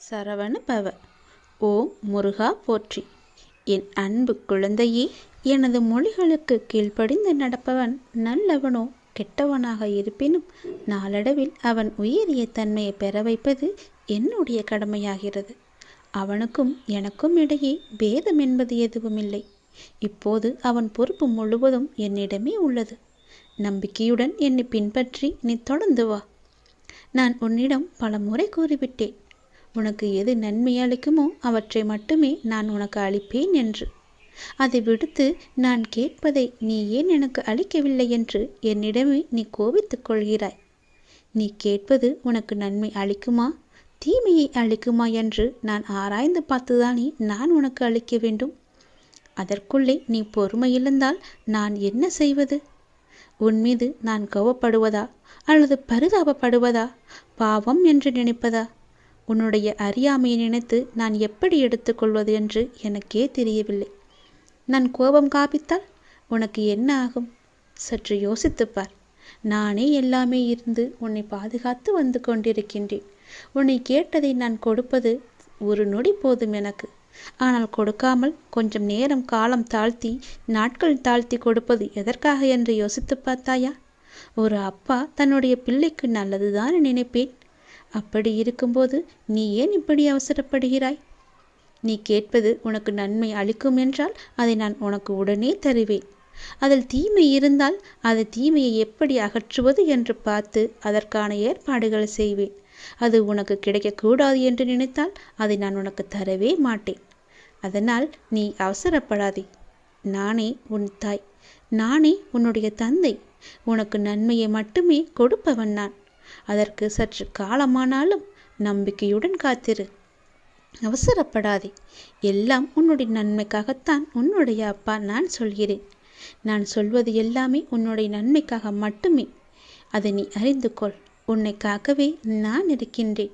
சரவண பவ. ஓம் முருகா போற்றி. என் அன்பு குழந்தையே, எனது மொழிகளுக்கு கீழ்ப்படிந்து நடப்பவன் நல்லவனோ கெட்டவனாக இருப்பினும் நாளடைவில் அவன் உயரிய தன்மையை பெற வைப்பது என்னுடைய கடமையாகிறது. அவனுக்கும் எனக்கும் இடையே பேதம் என்பது எதுவும் இல்லை. இப்போது அவன் பொறுப்பு முழுவதும் என்னிடமே உள்ளது. நம்பிக்கையுடன் என்னை பின்பற்றி நீ தொடர்ந்து வா. நான் உன்னிடம் பல முறை கூறிவிட்டேன், உனக்கு எது நன்மை அளிக்குமோ அவற்றை மட்டுமே நான் உனக்கு அளிப்பேன் என்று. அதை விடுத்து நான் கேட்பதை நீ ஏன் எனக்கு அளிக்கவில்லை என்று என்னிடமே நீ கோபித்துக் கொள்கிறாய். நீ கேட்பது உனக்கு நன்மை அளிக்குமா தீமையை அளிக்குமா என்று நான் ஆராய்ந்து பார்த்துதானே நான் உனக்கு அளிக்க வேண்டும். அதற்குள்ளே நீ பொறுமை இழந்தால் நான் என்ன செய்வது? உன் மீது நான் கோபப்படுவதா அல்லது பரிதாபப்படுவதா, பாவம் என்று நினைப்பதா? உன்னுடைய அறியாமையை நினைத்து நான் எப்படி எடுத்துக்கொள்வது என்று எனக்கே தெரியவில்லை. நான் கோபம் காப்பித்தால் உனக்கு என்ன ஆகும்? சற்று யோசித்துப்பார். நானே எல்லாமே இருந்து உன்னை பாதுகாத்து வந்து கொண்டிருக்கின்றேன். உன்னை கேட்டதை நான் கொடுப்பது ஒரு நொடி போதும் எனக்கு. ஆனால் கொடுக்காமல் கொஞ்சம் நேரம் காலம் தாழ்த்தி நாட்கள் தாழ்த்தி கொடுப்பது எதற்காக என்று யோசித்து பார்த்தாயா? ஒரு அப்பா தன்னுடைய பிள்ளைக்கு நல்லதுதான் நினைப்பேன். அப்படி இருக்கும்போது நீ ஏன் இப்படி அவசரப்படுகிறாய்? நீ கேட்பது உனக்கு நன்மை அளிக்கும் என்றால் அதை நான் உனக்கு உடனே தருவேன். அதில் தீமை இருந்தால் அது தீமையை எப்படி அகற்றுவது என்று பார்த்து அதற்கான ஏற்பாடுகள் செய்வேன். அது உனக்கு கிடைக்கக்கூடாது என்று நினைத்தால் அதை நான் உனக்கு தரவே மாட்டேன். அதனால் நீ அவசரப்படாதே. நானே உன் தாய், நானே உன்னுடைய தந்தை. உனக்கு நன்மையை மட்டுமே கொடுப்பவன் நான். அதற்கு சற்று காலமானாலும் நம்பிக்கையுடன் காத்திரு. அவசரப்படாதே. எல்லாம் உன்னுடைய நன்மைக்காகத்தான் உன்னுடைய அப்பா நான் சொல்கிறேன். நான் சொல்வது எல்லாமே உன்னுடைய நன்மைக்காக மட்டுமே. அதை நீ அறிந்து கொள். உன்னை காக்கவே நான் இருக்கின்றேன்.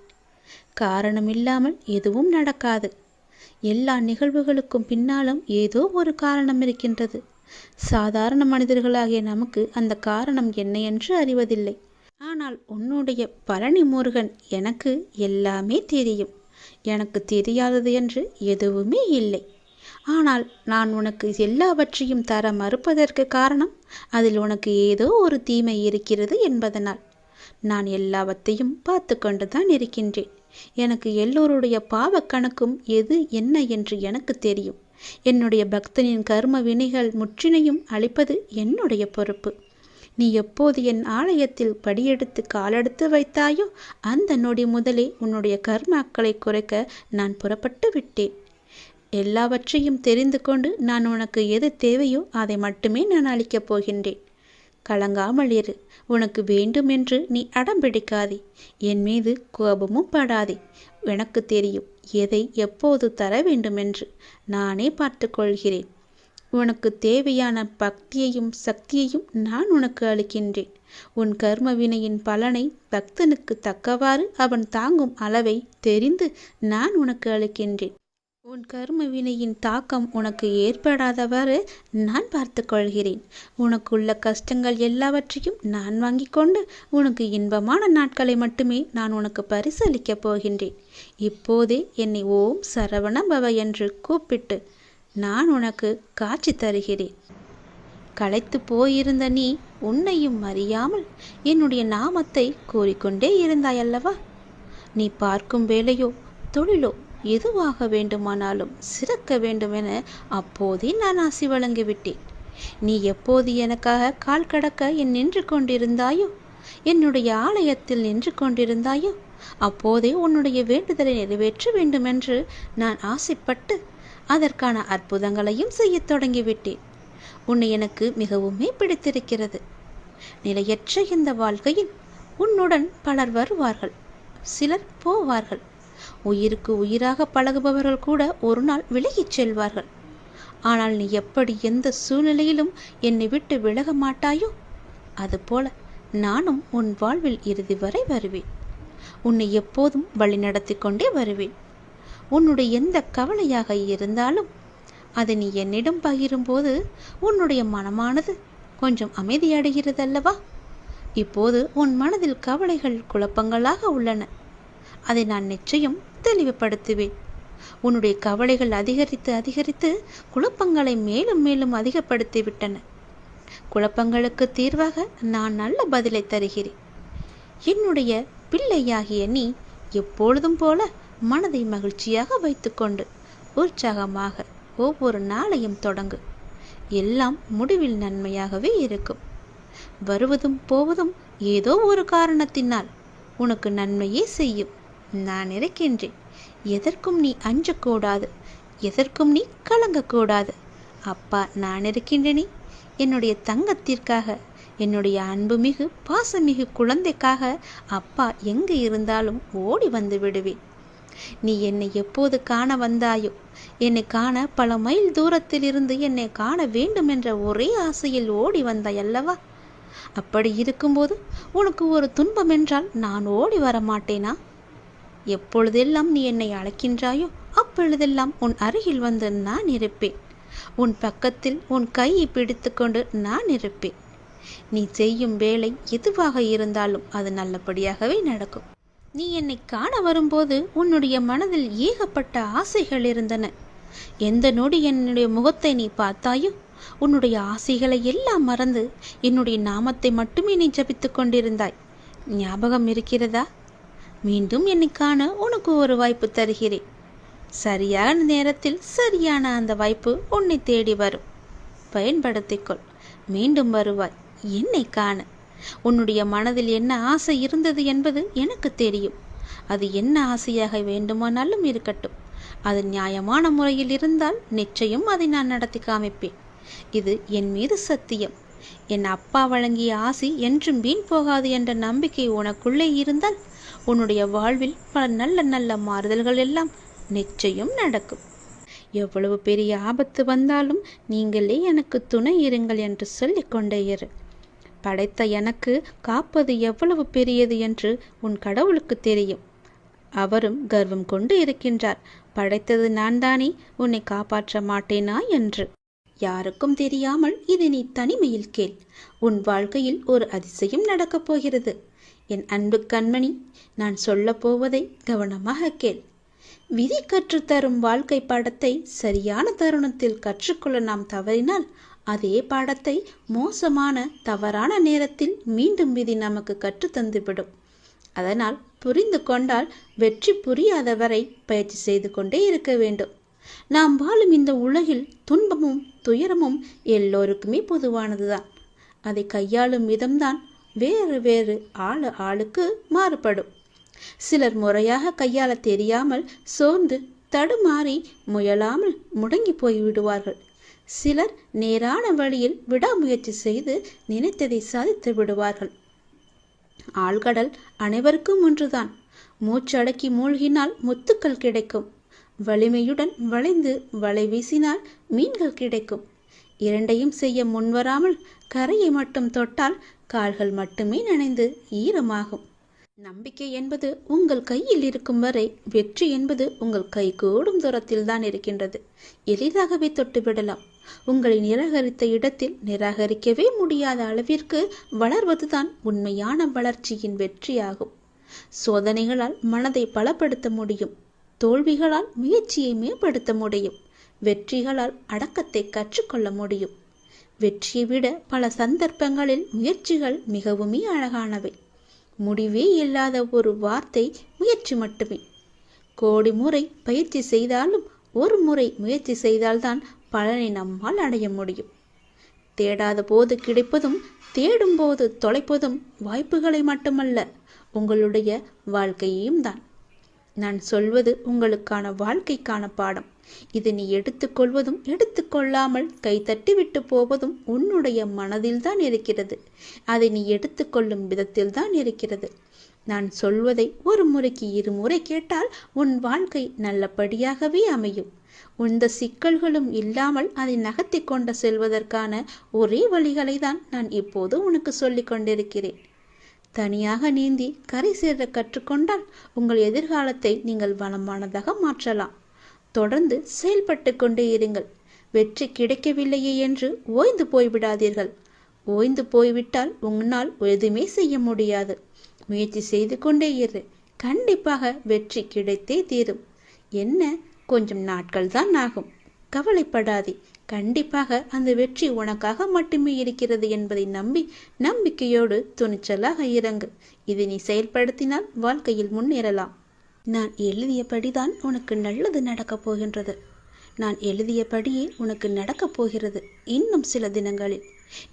காரணமில்லாமல் எதுவும் நடக்காது. எல்லா நிகழ்வுகளுக்கும் பின்னாலும் ஏதோ ஒரு காரணம் இருக்கின்றது. சாதாரண மனிதர்களாகிய நமக்கு அந்த காரணம் என்ன என்று அறிவதில்லை. ஆனால் உன்னுடைய பழனி முருகன் எனக்கு எல்லாமே தெரியும். எனக்கு தெரியாதது என்று எதுவுமே இல்லை. ஆனால் நான் உனக்கு எல்லாவற்றையும் தர மறுப்பதற்கு காரணம் அதில் உனக்கு ஏதோ ஒரு தீமை இருக்கிறது என்பதனால். நான் எல்லாவற்றையும் பார்த்து கொண்டுதான் இருக்கின்றேன். எனக்கு எல்லோருடைய பாவ கணக்கும் எது என்ன என்று எனக்கு தெரியும். என்னுடைய பக்தனின் கர்ம வினைகள் முற்றினையும் அளிப்பது என்னுடைய பொறுப்பு. நீ எப்போது என் ஆலயத்தில் படியெடுத்து காலெடுத்து வைத்தாயோ அந்த நொடி முதலே உன்னுடைய கர்மாக்களை குறைக்க நான் புறப்பட்டு விட்டேன். எல்லாவற்றையும் தெரிந்து கொண்டு நான் உனக்கு எது தேவையோ அதை மட்டுமே நான் அளிக்கப் போகின்றேன். கலங்காமல் இரு. உனக்கு வேண்டும் என்று நீ அடம் பிடிக்காதே. என் மீது கோபமும் படாதே. எனக்கு தெரியும் எதை எப்போது தர வேண்டுமென்று. நானே பார்த்து கொள்கிறேன். உனக்கு தேவையான பக்தியையும் சக்தியையும் நான் உனக்கு அளிக்கின்றேன். உன் கர்ம வினையின் பலனை பக்தனுக்கு தக்கவாறு அவன் தாங்கும் அளவை தெரிந்து நான் உனக்கு அளிக்கின்றேன். உன் கர்ம வினையின் தாக்கம் உனக்கு ஏற்படாதவாறு நான் பார்த்து கொள்கிறேன். உனக்குள்ள கஷ்டங்கள் எல்லாவற்றையும் நான் வாங்கி கொண்டு உனக்கு இன்பமான நாட்களை மட்டுமே நான் உனக்கு பரிசளிக்கப் போகின்றேன். இப்போதே என்னை ஓம் சரவண பவ என்று கூப்பிட்டு நான் உனக்கு காட்சி தருகிறேன். களைத்து போயிருந்த நீ உன்னையும் அறியாமல் என்னுடைய நாமத்தை கூறிக்கொண்டே இருந்தாயல்லவா? நீ பார்க்கும் வேலையோ தொழிலோ எதுவாக வேண்டுமானாலும் சிறக்க வேண்டுமென அப்போதே நான் ஆசி வழங்கிவிட்டேன். நீ எப்போது எனக்காக கால் கடக்க நின்று கொண்டிருந்தாயோ, என்னுடைய ஆலயத்தில் நின்று கொண்டிருந்தாயோ, அப்போதே உன்னுடைய வேண்டுதலை நிறைவேற்ற வேண்டுமென்று நான் ஆசைப்பட்டு அதற்கான அற்புதங்களையும் செய்ய தொடங்கிவிட்டேன். உன்னை எனக்கு மிகவுமே பிடித்திருக்கிறது. நிலையற்ற இந்த வாழ்க்கையில் உன்னுடன் பலர் வருவார்கள், சிலர் போவார்கள். உயிருக்கு உயிராக பழகுபவர்கள் கூட ஒரு நாள் விலகிச் செல்வார்கள். ஆனால் நீ எப்படி எந்த சூழ்நிலையிலும் என்னை விட்டு விலக மாட்டாயோ அதுபோல நானும் உன் வாழ்வில் இறுதி வரை வருவேன். உன்னை எப்போதும் வழி நடத்தி கொண்டே வருவேன். உன்னுடைய எந்த கவலையாக இருந்தாலும் அதை நீ என்னிடம் பகிரும்போது உன்னுடைய மனமானது கொஞ்சம் அமைதியடைகிறதல்லவா? இப்போது உன் மனதில் கவலைகள் குழப்பங்களாக உள்ளன. அதை நான் நிச்சயம் தெளிவுபடுத்துவேன். உன்னுடைய கவலைகள் அதிகரித்து அதிகரித்து குழப்பங்களை மேலும் மேலும் அதிகப்படுத்திவிட்டன. குழப்பங்களுக்கு தீர்வாக நான் நல்ல பதிலை தருகிறேன். என்னுடைய பிள்ளையாகிய நீ எப்பொழுதும் போல மனதை மகிழ்ச்சியாக வைத்துக்கொண்டு உற்சாகமாக ஒவ்வொரு நாளையும் தொடங்கு. எல்லாம் முடிவில் நன்மையாகவே இருக்கும். வருவதும் போவதும் ஏதோ ஒரு காரணத்தினால் உனக்கு நன்மையே செய்யும். நான் இருக்கின்றேன். எதற்கும் நீ அஞ்சக்கூடாது, எதற்கும் நீ கலங்கக்கூடாது. அப்பா நான் இருக்கின்றேனே. என்னுடைய தங்கத்திற்காக, என்னுடைய அன்புமிகு பாசமிகு குழந்தைக்காக அப்பா எங்கு இருந்தாலும் ஓடி வந்து விடுவேன். நீ என்னை எப்போது காண வந்தாயோ, என்னை காண பல மைல் தூரத்தில் இருந்து என்னை காண வேண்டும் என்ற ஒரே ஆசையில் ஓடி வந்தாய் அல்லவா? அப்படி இருக்கும்போது உனக்கு ஒரு துன்பம் என்றால் நான் ஓடி வர மாட்டேனா? எப்பொழுதெல்லாம் நீ என்னை அழைக்கின்றாயோ அப்பொழுதெல்லாம் உன் அருகில் வந்து நான் இருப்பேன். உன் பக்கத்தில் உன் கையை பிடித்து கொண்டு நான் இருப்பேன். நீ செய்யும் வேலை எதுவாக இருந்தாலும் அது நல்லபடியாகவே நடக்கும். நீ என்னை காண வரும்போது உன்னுடைய மனதில் ஏகப்பட்ட ஆசைகள் இருந்தன. எந்த நொடி என்னுடைய முகத்தை நீ பார்த்தாயோ உன்னுடைய ஆசைகளை எல்லாம் மறந்து என்னுடைய நாமத்தை மட்டுமே நீ ஜபித்து கொண்டிருந்தாய். ஞாபகம் இருக்கிறதா? மீண்டும் என்னை காண உனக்கு ஒரு வாய்ப்பு தருகிறேன். சரியான நேரத்தில் சரியான அந்த வாய்ப்பு உன்னை தேடி வரும். பயன்படுத்திக்கொள். மீண்டும் வருவாய் என்னை காண. உன்னுடைய மனதில் என்ன ஆசை இருந்தது என்பது எனக்கு தெரியும். அது என்ன ஆசையாக வேண்டுமானாலும் இருக்கட்டும். அது நியாயமான முறையில் இருந்தால் நிச்சயம் அதை நான் நடத்தி காமிப்பேன். இது என் மீது சத்தியம். என் அப்பா வழங்கிய ஆசி என்றும் வீண் போகாது என்ற நம்பிக்கை உனக்குள்ளே இருந்தால் உன்னுடைய வாழ்வில் பல நல்ல நல்ல மாறுதல்கள் எல்லாம் நிச்சயம் நடக்கும். எவ்வளவு பெரிய ஆபத்து வந்தாலும் நீங்களே எனக்கு துணை இருங்கள் என்று சொல்லிக்கொண்டே இரு. படைத்த எனக்கு காப்பது எவ்வளவு பெரியது என்று உன் கடவுளுக்கு தெரியும். அவரும் கர்வம் கொண்டு இருக்கின்றார். படைத்தது நான் தானே, உன்னை காப்பாற்ற மாட்டேனா என்று. யாருக்கும் தெரியாமல் இதை நீ தனிமையில் கேள். உன் வாழ்க்கையில் ஒரு அதிசயம் நடக்கப் போகிறது. என் அன்பு கண்மணி, நான் சொல்ல போவதை கவனமாக கேள். விதி கற்றுத்தரும் வாழ்க்கை பாடத்தை சரியான தருணத்தில் கற்றுக்கொள்ள நாம் தவறினால் அதே பாடத்தை மோசமான தவறான நேரத்தில் மீண்டும் விதி நமக்கு கற்றுத்தந்துவிடும். அதனால் புரிந்து கொண்டால் வெற்றி புரியாதவரை பயிற்சி செய்து கொண்டே இருக்க வேண்டும். நாம் வாழும் இந்த உலகில் துன்பமும் துயரமும் எல்லோருக்குமே பொதுவானதுதான். அதை கையாளும் விதம்தான் வேறு வேறு ஆளுக்கு மாறுபடும். சிலர் முறையாக கையாள தெரியாமல் சோர்ந்து தடுமாறி முயலாமல் முடங்கி போய்விடுவார்கள். சிலர் நேரான வழியில் விடாமுயற்சி செய்து நினைத்ததை சாதித்து விடுவார்கள். ஆழ்கடல் அனைவருக்கும் ஒன்றுதான். மூச்சடக்கி மூழ்கினால் முத்துக்கள் கிடைக்கும். வலிமையுடன் வளைந்து வலை வீசினால் மீன்கள் கிடைக்கும். இரண்டையும் செய்ய முன்வராமல் கரையை மட்டும் தொட்டால் கால்கள் மட்டுமே நனைந்து ஈரமாகும். நம்பிக்கை என்பது உங்கள் கையில் இருக்கும் வரை வெற்றி என்பது உங்கள் கை கூடும் தூரத்தில் தான் இருக்கின்றது. எளிதாகவே தொட்டுவிடலாம். உங்களை நிராகரித்த இடத்தில் நிராகரிக்கவே முடியாத அளவிற்கு வளர்வதுதான் உண்மையான வளர்ச்சியின் வெற்றியாகும். சோதனைகளால் மனதை பலப்படுத்த முடியும். தோல்விகளால் முயற்சியை மேம்படுத்த முடியும். வெற்றிகளால் அடக்கத்தை கற்றுக்கொள்ள முடியும். வெற்றியை விட பல சந்தர்ப்பங்களில் முயற்சிகள் மிகவுமே அழகானவை. முடிவே இல்லாத ஒரு வார்த்தை முயற்சி மட்டுமே. கோடி முறை பயிற்சி செய்தாலும் ஒரு முறை முயற்சி செய்தால்தான் பலனை நம்மால் அடைய முடியும். தேடாத போது கிடைப்பதும் தேடும் போது தொலைப்பதும் வாய்ப்புகளை மட்டுமல்ல, உங்களுடைய வாழ்க்கையையும் தான். நான் சொல்வது உங்களுக்கான வாழ்க்கைக்கான பாடம். இதை நீ எடுத்துக்கொள்வதும் எடுத்துக்கொள்ளாமல் கைத்தட்டி விட்டு போவதும் உன்னுடைய மனதில்தான் இருக்கிறது. அதை நீ எடுத்துக்கொள்ளும் விதத்தில்தான் இருக்கிறது. நான் சொல்வதை ஒரு முறைக்கு இருமுறை கேட்டால் உன் வாழ்க்கை நல்லபடியாகவே அமையும். எந்த சிக்கல்களும் இல்லாமல் அதை நகர்த்தி கொண்டு செல்வதற்கான ஒரே வழிகளை தான் நான் இப்போது உனக்கு சொல்லிக் கொண்டிருக்கிறேன். தனியாக நீந்தி கரை சேர கற்றுக்கொண்டால் உங்கள் எதிர்காலத்தை நீங்கள் வளமானதாக மாற்றலாம். தொடர்ந்து செயல்பட்டு கொண்டே இருங்கள். வெற்றி கிடைக்கவில்லையே என்று ஓய்ந்து போய்விடாதீர்கள். ஓய்ந்து போய்விட்டால் உன்னால் எதுவுமே செய்ய முடியாது. முயற்சி செய்து கொண்டே இரு. கண்டிப்பாக வெற்றி கிடைத்தே தீரும். என்ன, கொஞ்சம் நாட்கள் தான் ஆகும், கவலைப்படாதே. கண்டிப்பாக அந்த வெற்றி உனக்காக மட்டுமே இருக்கிறது என்பதை நம்பி நம்பிக்கையோடு துணிச்சலாக இறங்கு. இதை நீ செயல்படுத்தினால் வாழ்க்கையில் முன்னேறலாம். நான் எழுதியபடிதான் உனக்கு நல்லது நடக்கப் போகின்றது. நான் எழுதியபடியே உனக்கு நடக்கப் போகிறது. இன்னும் சில தினங்களில்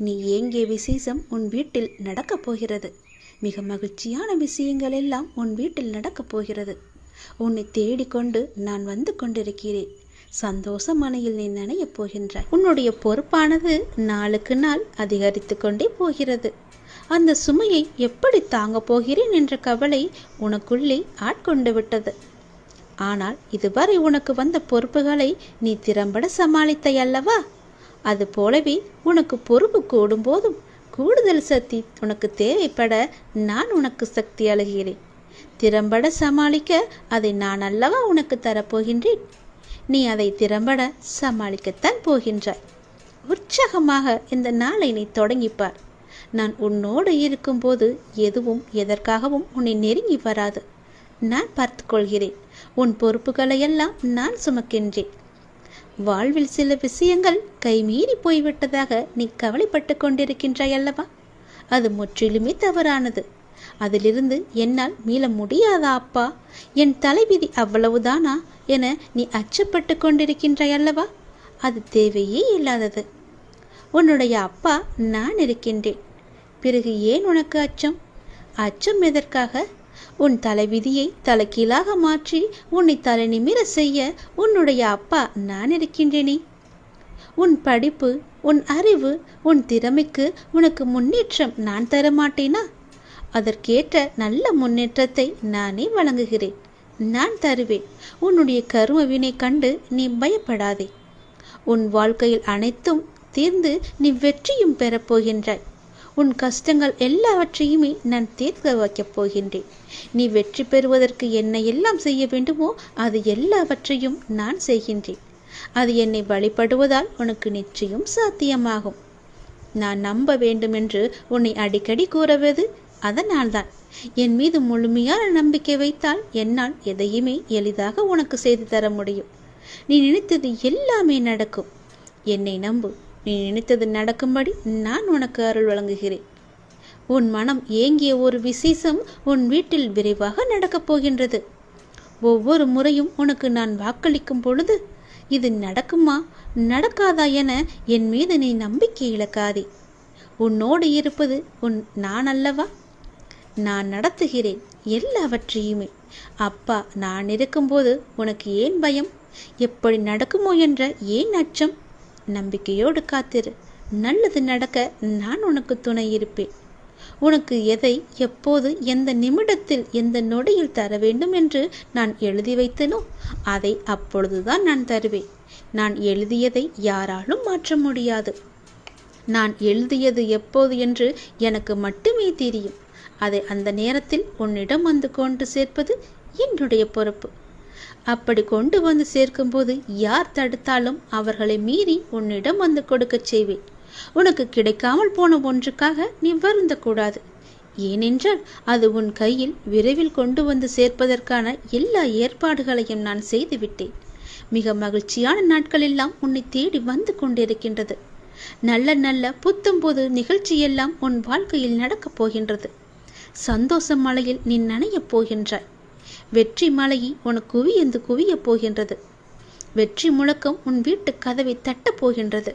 நீ ஏங்கிய விசேஷம் உன் வீட்டில் நடக்கப் போகிறது. மிக மகிழ்ச்சியான விஷயங்கள் எல்லாம் உன் வீட்டில் நடக்கப் போகிறது. உன்னை தேடிக்கொண்டு நான் வந்து கொண்டிருக்கிறேன். சந்தோஷ மனையில் நீ நனையப் போகின்றாய். உன்னுடைய பொறுப்பானது நாளுக்கு நாள் அதிகரித்து கொண்டே போகிறது. அந்த சுமையை எப்படி தாங்கப் போகிறேன் என்ற கவலை உனக்குள்ளே ஆட்கொண்டு விட்டது. ஆனால் இதுவரை உனக்கு வந்த பொறுப்புகளை நீ திறம்பட சமாளித்தாய் அல்லவா? அது போலவே உனக்கு பொறுப்பு கூடும் போதும் கூடுதல் சக்தி உனக்கு தேவைப்பட நான் உனக்கு சக்தி அளிக்கிறேன். திறம்பட சமாளிக்க அதை நான் அல்லவா உனக்கு தரப்போகின்றேன். நீ அதை திறம்பட சமாளிக்கத்தான் போகின்றாய். உற்சாகமாக இந்த நாளை நீ தொடங்கிப்பார். நான் உன்னோடு இருக்கும்போது எதுவும் எதற்காகவும் உன்னை நெருங்கி வராது. நான் பார்த்து கொள்கிறேன். உன் பொறுப்புகளையெல்லாம் நான் சுமக்கின்றேன். வாழ்வில் சில விஷயங்கள் கைமீறி போய்விட்டதாக நீ கவலைப்பட்டு கொண்டிருக்கின்றாய் அல்லவா? அது முற்றிலுமே தவறானது. அதிலிருந்து என்னால் மீள முடியாதா அப்பா, என் தலைவிதி அவ்வளவுதானா என நீ அச்சப்பட்டு கொண்டிருக்கின்றாய் அல்லவா? அது தேவையே இல்லாதது. உன்னுடைய அப்பா நான் இருக்கின்றேன். பிறகு ஏன் உனக்கு அச்சம்? அச்சம் எதற்காக? உன் தலைவிதியை தலைகீழாக மாற்றி உன்னை தலை நிமிர செய்ய உன்னுடைய அப்பா நான் இருக்கின்றேனே. உன் படிப்பு, உன் அறிவு, உன் திறமைக்கு உனக்கு முன்னேற்றம் நான் தரமாட்டேனா? அதற்கேற்ற நல்ல முன்னேற்றத்தை நானே வழங்குகிறேன். நான் தருவேன். உன்னுடைய கர்ம வினை கண்டு நீ பயப்படாதே. உன் வாழ்க்கையில் அனைத்தும் தீர்ந்து நீ வெற்றியும் பெறப்போகின்றாய். உன் கஷ்டங்கள் எல்லாவற்றையுமே நான் தீர்க்க வைக்கப் போகின்றேன். நீ வெற்றி பெறுவதற்கு என்ன எல்லாம் செய்ய வேண்டுமோ அது எல்லாவற்றையும் நான் செய்கின்றேன். அது என்னை வழிபடுவதால் உனக்கு நிச்சயம் சாத்தியமாகும். நான் நம்ப வேண்டும் என்று உன்னை அடிக்கடி கூறுவது அதனால்தான். என் மீது முழுமையான நம்பிக்கை வைத்தால் என்னால் எதையுமே எளிதாக உனக்கு செய்து தர முடியும். நீ நினைத்தது எல்லாமே நடக்கும். என்னை நம்பு. நீ நினைத்தது நடக்கும்படி நான் உனக்கு அருள் வழங்குகிறேன். உன் மனம் ஏங்கிய ஒரு விசேஷம் உன் வீட்டில் விரைவாக நடக்கப் போகின்றது. ஒவ்வொரு முறையும் உனக்கு நான் வாக்களிக்கும் பொழுது இது நடக்குமா நடக்காதா என என் மீது நீ நம்பிக்கை இழக்காதே. உன்னோடு இருப்பது நான் அல்லவா? நான் நடத்துகிறேன் எல்லாவற்றையுமே. அப்பா நான் இருக்கும்போது உனக்கு ஏன் பயம்? எப்படி நடக்குமோ என்ற ஏன் அச்சம்? நம்பிக்கையோடு காத்திரு. நல்லது நடக்க நான் உனக்கு துணை இருப்பேன். உனக்கு எதை எப்போது எந்த நிமிடத்தில் எந்த நொடியில் தர வேண்டும் என்று நான் எழுதி வைத்தனோ அதை அப்பொழுதுதான் நான் தருவேன். நான் எழுதியதை யாராலும் மாற்ற முடியாது. நான் எழுதியது எப்போது என்று எனக்கு மட்டுமே தெரியும். அதை அந்த நேரத்தில் உன்னிடம் வந்து கொண்டு சேர்ப்பது என்னுடைய பொறுப்பு. அப்படி கொண்டு வந்து சேர்க்கும்போது யார் தடுத்தாலும் அவர்களை மீறி உன்னிடம் வந்து கொடுக்க செய்வேன். உனக்கு கிடைக்காமல் போன ஒன்றுக்காக நீ வருந்தக்கூடாது. ஏனென்றால் அது உன் கையில் விரைவில் கொண்டு வந்து சேர்ப்பதற்கான எல்லா ஏற்பாடுகளையும் நான் செய்துவிட்டேன். மிக மகிழ்ச்சியான நாட்கள் எல்லாம் உன்னை தேடி வந்து கொண்டிருக்கின்றது. நல்ல நல்ல புத்தம்போது நிகழ்ச்சியெல்லாம் உன் வாழ்க்கையில் நடக்கப் போகின்றது. சந்தோஷ மலையில் நீ நனையப் போகின்றாய். வெற்றி மலையை உனக்கு குவியந்து குவியப் போகின்றது. வெற்றி முழக்கம் உன் வீட்டு கதவை தட்டப் போகின்றது.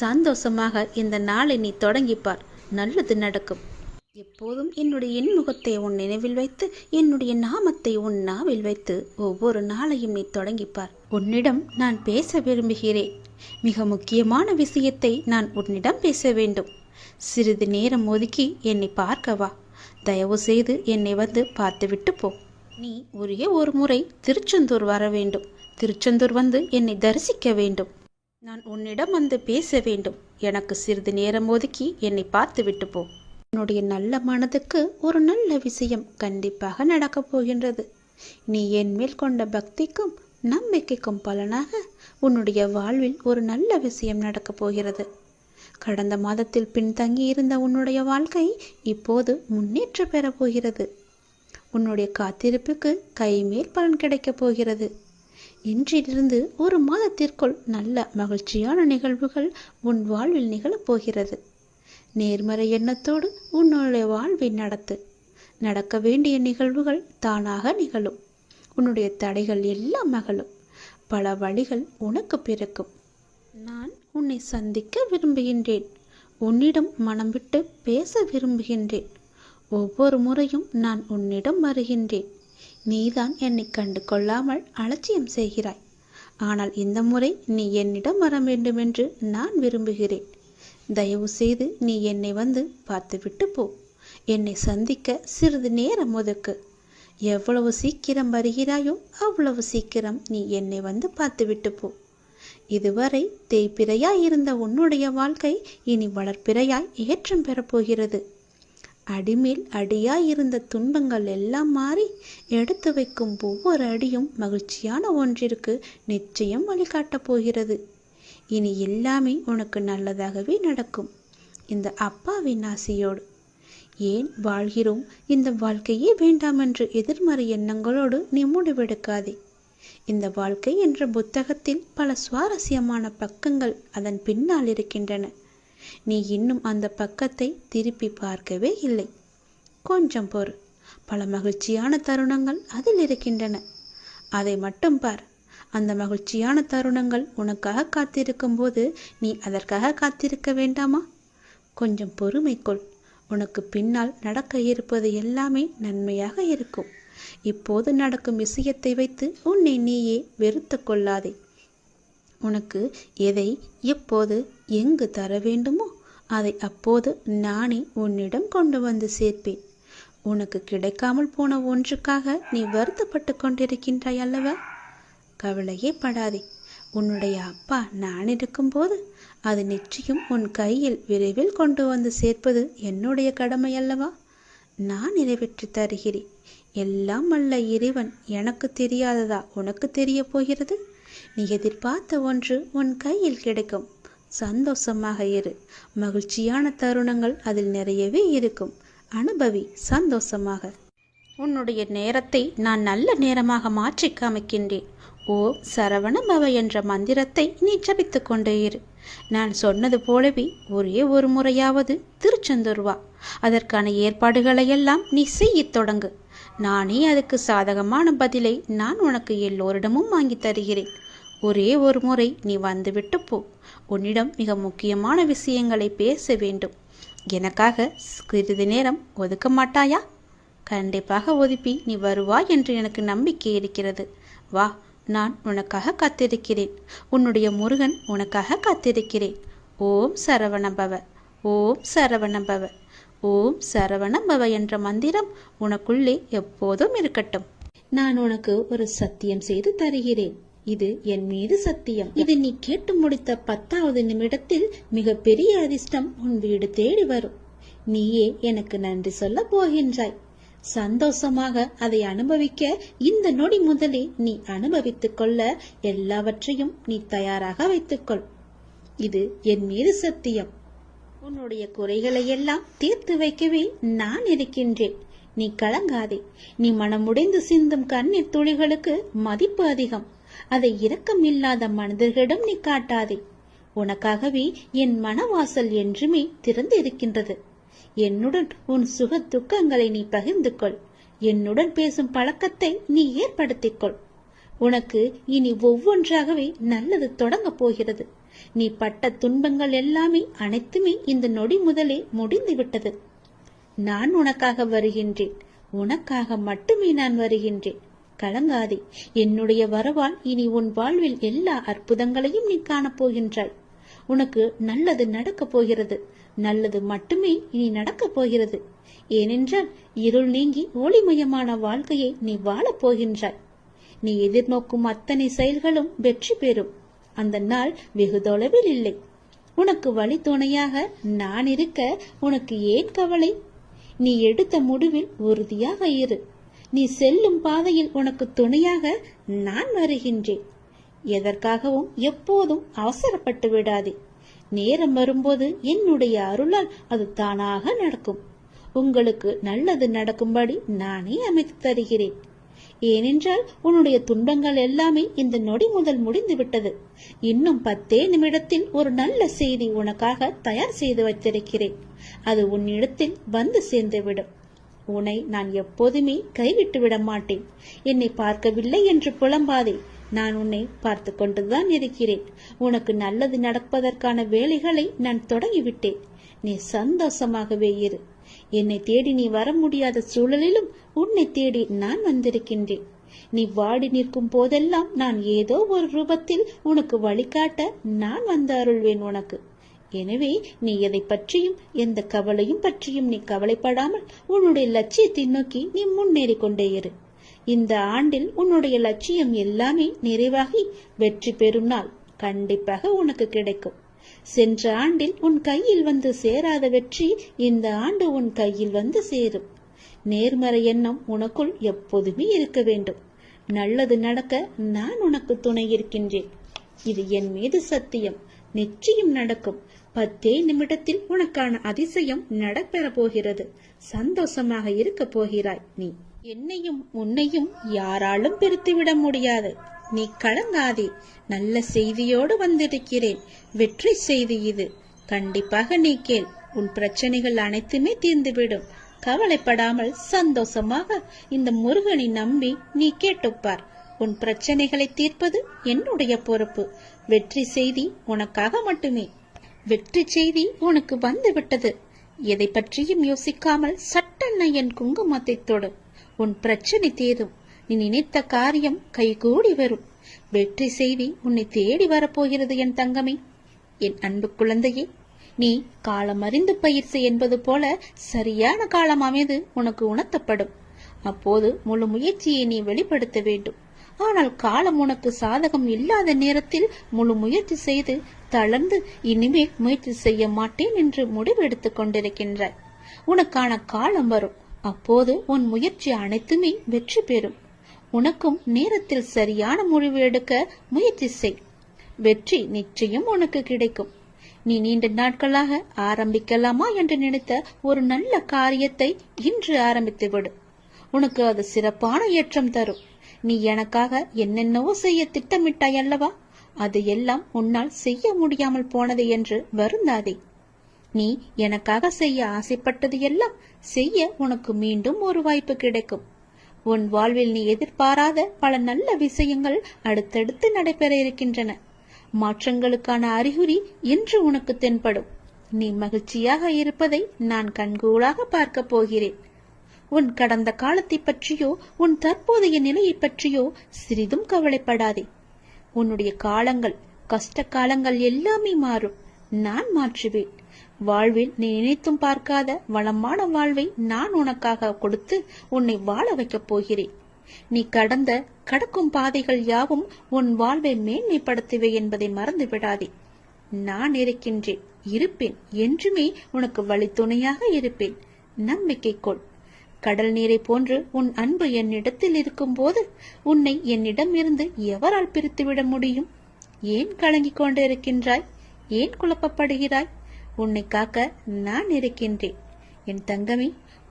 சந்தோஷமாக இந்த நாளை நீ தொடங்கிப்பார். நல்லது நடக்கும். எப்போதும் என்னுடைய இன்முகத்தை உன் நினைவில் வைத்து என்னுடைய நாமத்தை உன் நாவில் வைத்து ஒவ்வொரு நாளையும் நீ தொடங்கிப்பார். உன்னிடம் நான் பேச விரும்புகிறேன். மிக முக்கியமான விஷயத்தை நான் உன்னிடம் பேச வேண்டும். சிறிது நேரம் ஒதுக்கி என்னை பார்க்கவா. தயவு செய்து என்னை வந்து பார்த்துவிட்டு போ. நீ ஒரே ஒரு முறை திருச்செந்தூர் வர வேண்டும். திருச்செந்தூர் வந்து என்னை தரிசிக்க வேண்டும். நான் உன்னிடம் வந்து பேச வேண்டும். எனக்கு சிறிது நேரம் ஒதுக்கி என்னை பார்த்து விட்டு போ. உன்னுடைய நல்ல மனதுக்கு ஒரு நல்ல விஷயம் கண்டிப்பாக நடக்கப் போகின்றது. நீ என் மேல் கொண்ட பக்திக்கும் நம்பிக்கைக்கும் பலனாக உன்னுடைய வாழ்வில் ஒரு நல்ல விஷயம் நடக்கப் போகிறது. கடந்த மாதத்தில் பின்தங்கி இருந்த உன்னுடைய வாழ்க்கை இப்போது முன்னேற்றம் பெறப் போகிறது. உன்னுடைய காத்திருப்புக்கு கைமேல் பலன் கிடைக்கப் போகிறது. இன்றிலிருந்து ஒரு மாதத்திற்குள் நல்ல மகிழ்ச்சியான நிகழ்வுகள் உன் வாழ்வில் நிகழப் போகிறது. நேர்மறை எண்ணத்தோடு உன்னுடைய வாழ்வை நடக்க வேண்டிய நிகழ்வுகள் தானாக நிகழும். உன்னுடைய தடைகள் எல்லாம் அகலும். பல வழிகள் உனக்கு பிறக்கும். நான் உன்னை சந்திக்க விரும்புகின்றேன். உன்னிடம் மனம் விட்டு பேச விரும்புகின்றேன். ஒவ்வொரு முறையும் நான் உன்னிடம் வருகின்றேன். நீதான் என்னை கண்டு கொள்ளாமல் அலட்சியம் செய்கிறாய். ஆனால் இந்த முறை நீ என்னிடம் வர வேண்டுமென்று நான் விரும்புகிறேன். தயவு செய்து நீ என்னை வந்து பார்த்துவிட்டு போ. என்னை சந்திக்க சிறிது நேரம் ஒதுக்கு. எவ்வளவு சீக்கிரம் வருகிறாயோ அவ்வளவு சீக்கிரம் நீ என்னை வந்து பார்த்துவிட்டு போ. இதுவரை தேய்பிறையாய் இருந்த உன்னுடைய வாழ்க்கை இனி வளர்ப்பிறையாய் ஏற்றம் பெறப்போகிறது. அடிமேல் அடியாய் இருந்த துன்பங்கள் எல்லாம் மாறி எடுத்து வைக்கும் ஒவ்வொரு அடியும் மகிழ்ச்சியான ஒன்றிற்கு நிச்சயம் வழிகாட்டப் போகிறது. இனி எல்லாமே உனக்கு நல்லதாகவே நடக்கும். இந்த அப்பாவின் ஆசையோடு. ஏன் வாழ்கிறோம், இந்த வாழ்க்கையே வேண்டாம் என்று எதிர்மறை எண்ணங்களோடு நீ முடிவெடுக்காதே. இந்த வாழ்க்கை என்ற புத்தகத்தில் பல சுவாரஸ்யமான பக்கங்கள் அதன் பின்னால் இருக்கின்றன. நீ இன்னும் அந்த பக்கத்தை திருப்பி பார்க்கவே இல்லை. கொஞ்சம் பொறு. பல மகிழ்ச்சியான தருணங்கள் அதில் இருக்கின்றன. அதை மட்டும் பார். அந்த மகிழ்ச்சியான தருணங்கள் உனக்காக காத்திருக்கும் போது நீ அதற்காக காத்திருக்க வேண்டாமா? கொஞ்சம் பொறுமை கொள். உனக்கு பின்னால் நடக்க இருப்பது எல்லாமே நன்மையாக இருக்கும். இப்போது நடக்கும் விஷயத்தை வைத்து உன்னை நீயே வெறுத்து கொள்ளாதே. உனக்கு எதை எப்போது எங்கு தர வேண்டுமோ அதை அப்போது நானே உன்னிடம் கொண்டு வந்து சேர்ப்பேன். உனக்கு கிடைக்காமல் போன ஒன்றுக்காக நீ வருத்தப்பட்டு கொண்டிருக்கின்றாய் அல்லவா? கவலையே படாதே. உன்னுடைய அப்பா நான் இருக்கும்போது அது நிச்சயம் உன் கையில் விரைவில் கொண்டு வந்து சேர்ப்பது என்னுடைய கடமை அல்லவா? நான் நிறைவேற்றி தருகிறேன். எல்லாம் அல்ல இறைவன் எனக்கு தெரியாததா உனக்கு தெரிய போகிறது? நீ எதிர்பார்த்த ஒன்று உன் கையில் கிடைக்கும். சந்தோஷமாக இரு. மகிழ்ச்சியான தருணங்கள் அதில் நிறையவே இருக்கும். அனுபவி சந்தோஷமாக. உன்னுடைய நேரத்தை நான் நல்ல நேரமாக மாற்றி காமிக்கின்றேன். ஓ சரவண பவ என்ற மந்திரத்தை நீ ஜபித்து கொண்டே இரு. நான் சொன்னது போலவே ஒரே ஒரு முறையாவது திருச்செந்தூர் வா. அதற்கான ஏற்பாடுகளையெல்லாம் நீ செய்யத் தொடங்கு. நானே அதுக்கு சாதகமான பதிலை நான் உனக்கு எல்லோரிடமும் வாங்கி தருகிறேன். ஒரே ஒரு முறை நீ வந்துவிட்டு போ. உன்னிடம் மிக முக்கியமான விஷயங்களை பேச வேண்டும். எனக்காக சிறிது நேரம் ஒதுக்க மாட்டாயா? கண்டிப்பாக ஒதுப்பி நீ வருவாய் என்று எனக்கு நம்பிக்கை இருக்கிறது. வா, நான் உனக்காக காத்திருக்கிறேன். உன்னுடைய முருகன் உனக்காக காத்திருக்கிறேன். ஓம் சரவணபவ, ஓம் சரவணபவ, ஓம் சரவணபவ என்ற மந்திரம் உனக்குள்ளே எப்போதும் இருக்கட்டும். நான் உனக்கு ஒரு சத்தியம் செய்து தருகிறேன். இது என் மீது சத்தியம். இது நீ கேட்டு முடித்த 10வது நிமிடத்தில் மிக பெரிய அதிர்ஷ்டம் உன் வீடு தேடி வரும். நீயே எனக்கு நன்றி சொல்ல போகின்றாய். சந்தோஷமாக அதை அனுபவிக்க இந்த நொடி முதலே நீ அனுபவித்துக் கொள்ள எல்லாவற்றையும் நீ தயாராக வைத்துக்கொள். இது என் மீது சத்தியம். உன்னுடைய குறைகளை எல்லாம் தீர்த்து வைக்கவே நான் இருக்கின்றேன். நீ கலங்காதே. நீ மனமுடைந்து சிந்தும் கண்ணீர் துளிகளுக்கு மதிப்பு அதிகம். அதை இரக்கம் இல்லாத மனிதர்களிடம் நீ காட்டாதே. உனக்காகவே என் மனவாசல் என்றுமே திறந்து இருக்கின்றது. என்னுடன் உன் சுக துக்கங்களை நீ பகிர்ந்து கொள். என்னுடன் பேசும் பழக்கத்தை நீ ஏற்படுத்திக் கொள். உனக்கு இனி ஒவ்வொன்றாகவே நல்லது தொடங்க போகிறது. நீ பட்ட துன்பங்கள் எல்லாமே அனைத்துமே இந்த நொடி முதலே முடிந்து விட்டது. நான் உனக்காக வருகின்றேன். உனக்காக மட்டுமே நான் வருகின்றேன். கலங்காதே. என்னுடைய வரவால் இனி உன் வாழ்வில் எல்லா அற்புதங்களையும் நீ காணப்போகின்றாய். உனக்கு நல்லது நடக்கப் போகிறது. நல்லது மட்டுமே இனி நடக்கப் போகிறது. ஏனென்றால் இருள் நீங்கி ஒளிமயமான வாழ்க்கையை நீ வாழப் போகின்றாய். நீ எதிர்நோக்கும் அத்தனை செயல்களும் வெற்றி பெறும். அந்த நாள் வெகு தொலைவில் இல்லை. உனக்கு வழி துணையாக நான் இருக்க உனக்கு ஏன் கவலை? நீ எடுத்த முடிவில் உறுதியாக இரு. நீ செல்லும் பாதையில் உனக்கு துணையாக நான் வருகின்றேன். எதற்காகவும் எப்போதும் அவசரப்பட்டு விடாதே. நேரம் வரும்போது என்னுடைய அருளால் அது தானாக நடக்கும். உங்களுக்கு நல்லது நடக்கும்படி நானே அமைத்து தருகிறேன். ஏனென்றால் உன்னுடைய துன்பங்கள் எல்லாமே இந்த நொடி முதல் முடிந்து விட்டது. இன்னும் 10 நிமிடத்தில் ஒரு நல்ல செய்தி உனக்காக தயார் செய்து வைத்திருக்கிறேன். அது உன்னிடத்தில் வந்து சேர்ந்துவிடும். உன்னை நான் எப்போதுமே கைவிட்டு விட மாட்டேன். என்னை பார்க்கவில்லை என்று புலம்பாதே. நான் உன்னை பார்த்து கொண்டுதான் இருக்கிறேன். உனக்கு நல்லது நடப்பதற்கான வேலைகளை நான் தொடங்கிவிட்டேன். நீ சந்தோஷமாகவே இரு. என்னை தேடி நீ வர முடியாத சூழலிலும் உன்னை தேடி நான் வந்திருக்கின்றேன். நீ வாடி நிற்கும் போதெல்லாம் நான் ஏதோ ஒரு ரூபத்தில் உனக்கு வழிகாட்ட நான் வந்து அருள்வேன் உனக்கு. எனவே நீ எதை பற்றியும் எந்த கவலையும் பற்றியும் நீ கவலைப்படாமல் உன்னுடைய லட்சியத்தை நோக்கி நீ முன்னேறி கொண்டே இரு. இந்த ஆண்டில் உன்னுடைய லட்சியம் எல்லாமே நிறைவாகி வெற்றி பெறும் நாள் கண்டிப்பாக உனக்கு கிடைக்கும். சென்ற ஆண்டில் உன் கையில் வந்து சேராத வெற்றி இந்த ஆண்டு உன் கையில் வந்து சேரும். நேர்மறை எண்ணம் உனக்குள் எப்போதுமே இருக்க வேண்டும். நல்லது நடக்க நான் உனக்கு துணை இருக்கின்றேன். இது என் மீது சத்தியம். நிச்சயம் நடக்கும். 10 நிமிடத்தில் உனக்கான அதிசயம் நடைபெற போகிறது. சந்தோஷமாக இருக்க போகிறாய். நீ என்னையும் உன்னையும் யாராலும் பிரித்துவிட முடியாது. நீ கலங்காதே. நல்ல செய்தியோடு வந்திருக்கிறேன். வெற்றி செய்தி இது. கண்டிப்பாக நீ கேள். உன் பிரச்சனைகள் அனைத்துமே தீர்ந்துவிடும். கவலைப்படாமல் சந்தோஷமாக இந்த முருகனை நம்பி நீ கேட்டுப்பார். உன் பிரச்சனைகளை தீர்ப்பது என்னுடைய பொறுப்பு. வெற்றி செய்தி உனக்காக மட்டுமே. வெற்றி செய்தி உனக்கு வந்து விட்டது. எதை பற்றியும் யோசிக்காமல் சட்டென்ன என் குங்குமத்தை தொடு. உன் பிரச்சனை தீரும். நீ நினைத்த காரியம் கைகூடி வரும். வெற்றி செய்தி உன்னை தேடி வரப்போகிறது என் தங்கமே. என் அன்பு குழந்தையே, நீ காலம் அறிந்து பயிற்சி என்பது போல சரியான காலம் அமைது உனக்கு உணர்த்தப்படும். அப்போது முழு முயற்சியை நீ வெளிப்படுத்த வேண்டும். ஆனால் காலம் உனக்கு சாதகம் இல்லாத நேரத்தில் முழு முயற்சி செய்து தளர்ந்து இனிமேல் முயற்சி செய்ய மாட்டேன் என்று முடிவெடுத்துக் கொண்டிருக்கின்றாய். உனக்கான காலம் வரும். அப்போது உன் முயற்சி அனைத்துமே வெற்றி பெறும். உனக்கும் நேரத்தில் சரியான முடிவு எடுக்க முயற்சி செய். வெற்றி நிச்சயம் உனக்கு கிடைக்கும். நீ நீண்ட நாட்களாக ஆரம்பிக்கலாமா என்று நினைத்த ஒரு நல்ல காரியத்தை இன்று ஆரம்பித்து விடு. உனக்கு அது சிறப்பான ஏற்றம் தரும். நீ எனக்காக என்னென்னவோ செய்ய திட்டமிட்டாய் அல்லவா? அது எல்லாம் உன்னால் செய்ய முடியாமல் போனது என்று வருந்தாதே. நீ எனக்காக செய்ய ஆசைப்பட்டது எல்லாம் செய்ய உனக்கு மீண்டும் ஒரு வாய்ப்பு கிடைக்கும். உன் வாழ்வில் நீ எதிர்பாராத பல நல்ல விஷயங்கள் அடுத்தடுத்து நடைபெற இருக்கின்றன. மாற்றங்களுக்கான அறிகுறி இன்று உனக்கு தென்படும். நீ மகிழ்ச்சியாக இருப்பதை நான் கண்கூடாக பார்க்க போகிறேன். உன் கடந்த காலத்தை பற்றியோ உன் தற்போதைய நிலையை பற்றியோ சிறிதும் கவலைப்படாதே. உன்னுடைய காலங்கள், கஷ்ட காலங்கள் எல்லாமே மாறும். நான் மாற்றுவேன். வாழ்வில் நீ நினைத்தும் பார்க்காத வளமான வாழ்வை நான் உனக்காக கொடுத்து உன்னை வாழ வைக்கப் போகிறேன். நீ கடக்கும் பாதைகள் யாவும் உன் வாழ்வை மேன்மைப்படுத்துவே என்பதை மறந்து விடாதே. நான் இருக்கின்றேன், இருப்பேன். என்றுமே உனக்கு வழித்துணையாக இருப்பேன். நம்பிக்கை கொள். கடல் நீரை போன்று உன் அன்பு என்னிடத்தில் இருக்கும் போது உன்னை என்னிடம் இருந்து எவரால் பிரித்துவிட முடியும்? ஏன் கலங்கிக் கொண்டு இருக்கின்றாய்? ஏன் குழப்பப்படுகிறாய்? உன்னை காக்க நான் இருக்கின்றேன். என் தங்கமே,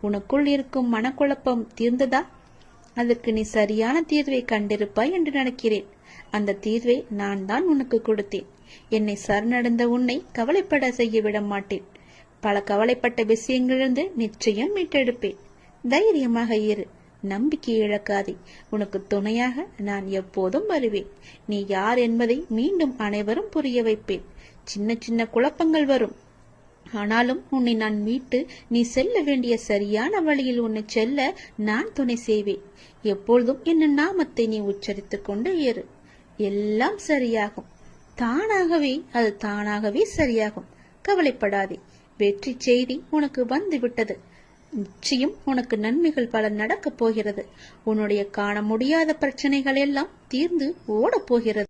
உனக்குள் இருக்கும் மனக்குழப்பம் தீர்ந்ததா? அதற்கு நீ சரியான தீர்வை கண்டிருப்பாய் என்று நினைக்கிறேன். அந்த தீர்வை நான் தான் உனக்கு கொடுத்தேன். என்னை சரணடைந்த உன்னை கவலைப்பட செய்ய விட மாட்டேன். பல கவலைப்பட்ட விஷயங்களிலிருந்து நிச்சயம் மீட்டெடுப்பேன். தைரியமாக இரு. நம்பிக்கை இழக்காதே. உனக்கு துணையாக நான் எப்போதும் வருவேன். நீ யார் என்பதை மீண்டும் அனைவரும் புரிய வைப்பேன். சின்ன சின்ன குழப்பங்கள் வரும். ஆனாலும் உன்னை நான் மீட்டு நீ செல்ல வேண்டிய சரியான வழியில் உன்னை செல்ல நான் துணை செய்வேன். எப்பொழுதும் என் நாமத்தை நீ உச்சரித்துக் கொண்டு ஏறு. எல்லாம் சரியாகும். அது தானாகவே சரியாகும். கவலைப்படாதே. வெற்றி செய்தி உனக்கு வந்து விட்டது. நிச்சயம் உனக்கு நன்மைகள் பல நடக்கப் போகிறது. உன்னுடைய காண முடியாத பிரச்சனைகள் எல்லாம் தீர்ந்து ஓடப் போகிறது.